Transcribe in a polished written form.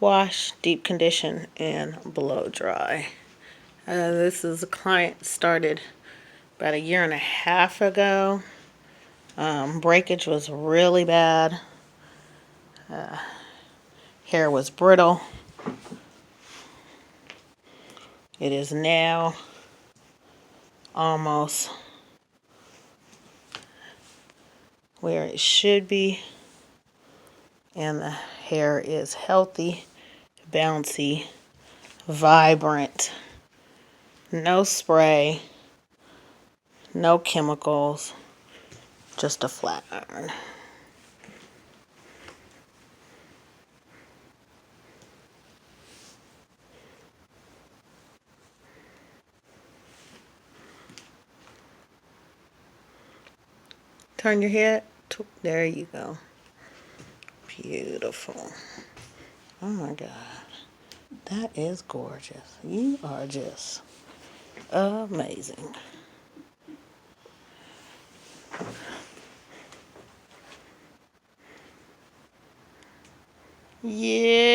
wash, deep condition, and blow dry. This is a client started about a year and a half ago. Breakage was really bad. Hair was brittle. It is now almost where it should be, and the hair is healthy, bouncy, vibrant, no spray, no chemicals, just a flat iron. Turn your head. There you go. Beautiful. Oh my God. That is gorgeous. You are just amazing. Yeah.